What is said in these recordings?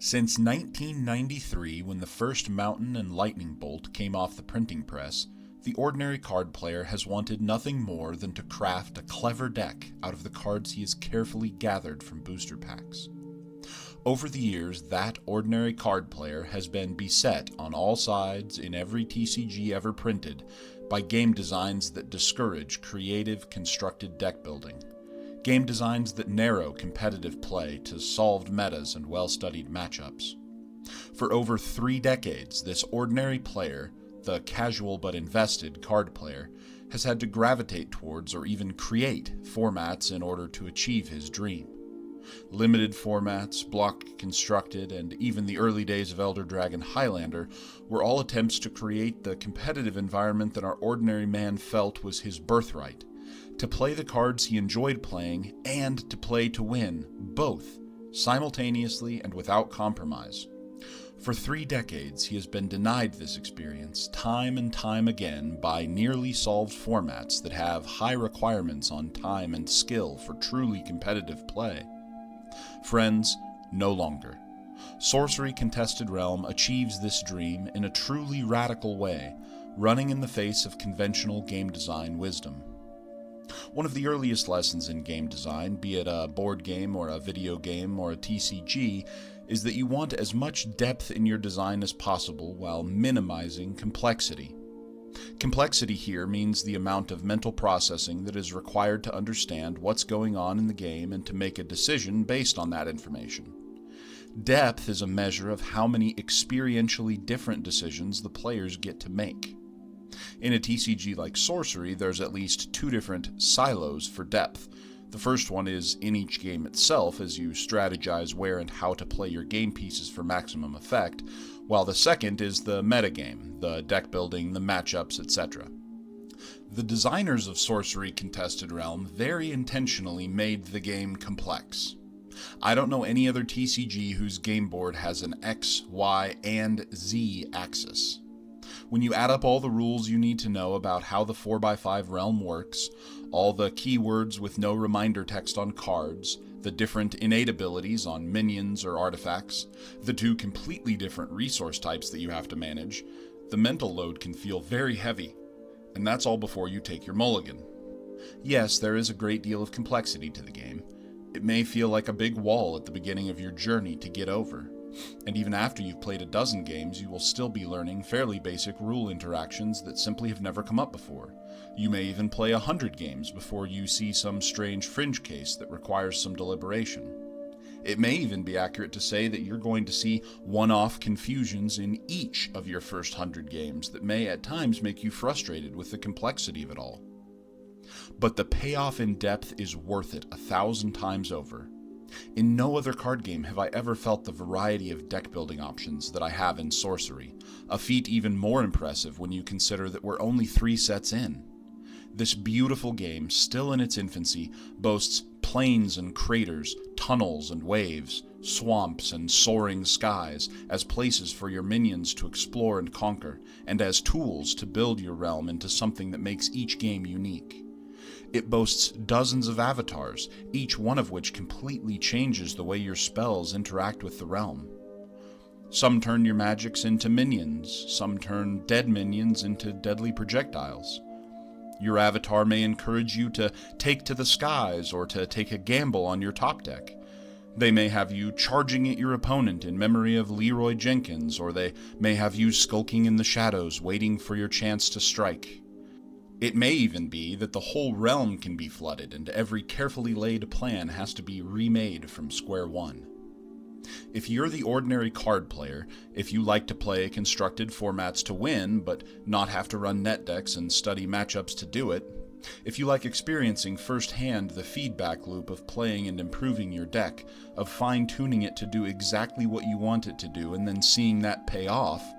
Since 1993, when the first Mountain and Lightning Bolt came off the printing press, the ordinary card player has wanted nothing more than to craft a clever deck out of the cards he has carefully gathered from booster packs. Over the years, that ordinary card player has been beset on all sides in every TCG ever printed by game designs that discourage creative, constructed deck building. Game designs that narrow competitive play to solved metas and well-studied matchups. For over 3 decades, this ordinary player, the casual but invested card player, has had to gravitate towards or even create formats in order to achieve his dream. Limited formats, block constructed, and even the early days of Elder Dragon Highlander were all attempts to create the competitive environment that our ordinary man felt was his birthright. To play the cards he enjoyed playing, and to play to win, both, simultaneously and without compromise. For 3 decades, he has been denied this experience time and time again by nearly solved formats that have high requirements on time and skill for truly competitive play. Friends, no longer. Sorcery Contested Realm achieves this dream in a truly radical way, running in the face of conventional game design wisdom. One of the earliest lessons in game design, be it a board game or a video game or a TCG, is that you want as much depth in your design as possible while minimizing complexity. Complexity here means the amount of mental processing that is required to understand what's going on in the game and to make a decision based on that information. Depth is a measure of how many experientially different decisions the players get to make. In a TCG like Sorcery, there's at least 2 different silos for depth. The first one is in each game itself, as you strategize where and how to play your game pieces for maximum effect, while the second is the metagame, the deck building, the matchups, etc. The designers of Sorcery Contested Realm very intentionally made the game complex. I don't know any other TCG whose game board has an X, Y, and Z axis. When you add up all the rules you need to know about how the 4x5 realm works, all the keywords with no reminder text on cards, the different innate abilities on minions or artifacts, the 2 completely different resource types that you have to manage, the mental load can feel very heavy. And that's all before you take your mulligan. Yes, there is a great deal of complexity to the game. It may feel like a big wall at the beginning of your journey to get over. And even after you've played a dozen games, you will still be learning fairly basic rule interactions that simply have never come up before. You may even play 100 games before you see some strange fringe case that requires some deliberation. It may even be accurate to say that you're going to see one-off confusions in each of your first 100 games that may at times make you frustrated with the complexity of it all. But the payoff in depth is worth it 1,000 times over. In no other card game have I ever felt the variety of deck building options that I have in Sorcery, a feat even more impressive when you consider that we're only 3 sets in. This beautiful game, still in its infancy, boasts plains and craters, tunnels and waves, swamps and soaring skies as places for your minions to explore and conquer, and as tools to build your realm into something that makes each game unique. It boasts dozens of avatars, each one of which completely changes the way your spells interact with the realm. Some turn your magics into minions, some turn dead minions into deadly projectiles. Your avatar may encourage you to take to the skies or to take a gamble on your top deck. They may have you charging at your opponent in memory of Leroy Jenkins, or they may have you skulking in the shadows waiting for your chance to strike. It may even be that the whole realm can be flooded and every carefully laid plan has to be remade from square one. If you're the ordinary card player, if you like to play constructed formats to win but not have to run net decks and study matchups to do it, if you like experiencing firsthand the feedback loop of playing and improving your deck, of fine-tuning it to do exactly what you want it to do and then seeing that pay off,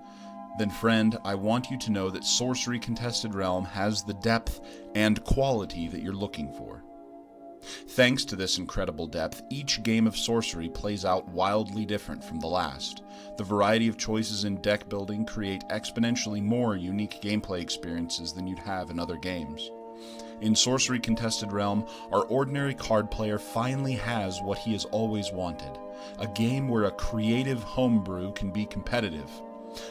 then friend, I want you to know that Sorcery Contested Realm has the depth and quality that you're looking for. Thanks to this incredible depth, each game of Sorcery plays out wildly different from the last. The variety of choices in deck building create exponentially more unique gameplay experiences than you'd have in other games. In Sorcery Contested Realm, our ordinary card player finally has what he has always wanted, A game where a creative homebrew can be competitive.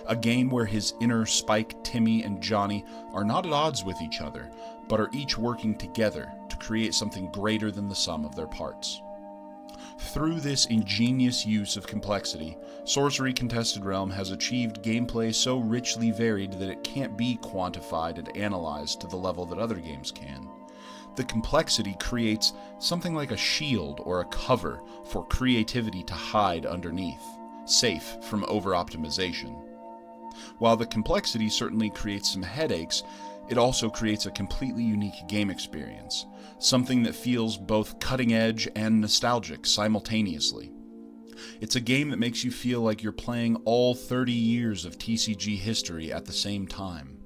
A game where his inner Spike, Timmy, and Johnny are not at odds with each other, but are each working together to create something greater than the sum of their parts. Through this ingenious use of complexity, Sorcery Contested Realm has achieved gameplay so richly varied that it can't be quantified and analyzed to the level that other games can. The complexity creates something like a shield or a cover for creativity to hide underneath, safe from over-optimization. While the complexity certainly creates some headaches, it also creates a completely unique game experience, something that feels both cutting edge and nostalgic simultaneously. It's a game that makes you feel like you're playing all 30 years of TCG history at the same time.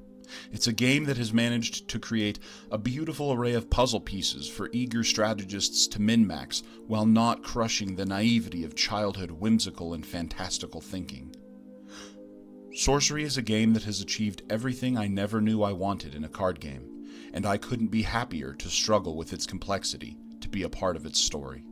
It's a game that has managed to create a beautiful array of puzzle pieces for eager strategists to min-max, while not crushing the naivety of childhood whimsical and fantastical thinking. Sorcery is a game that has achieved everything I never knew I wanted in a card game, and I couldn't be happier to struggle with its complexity, to be a part of its story.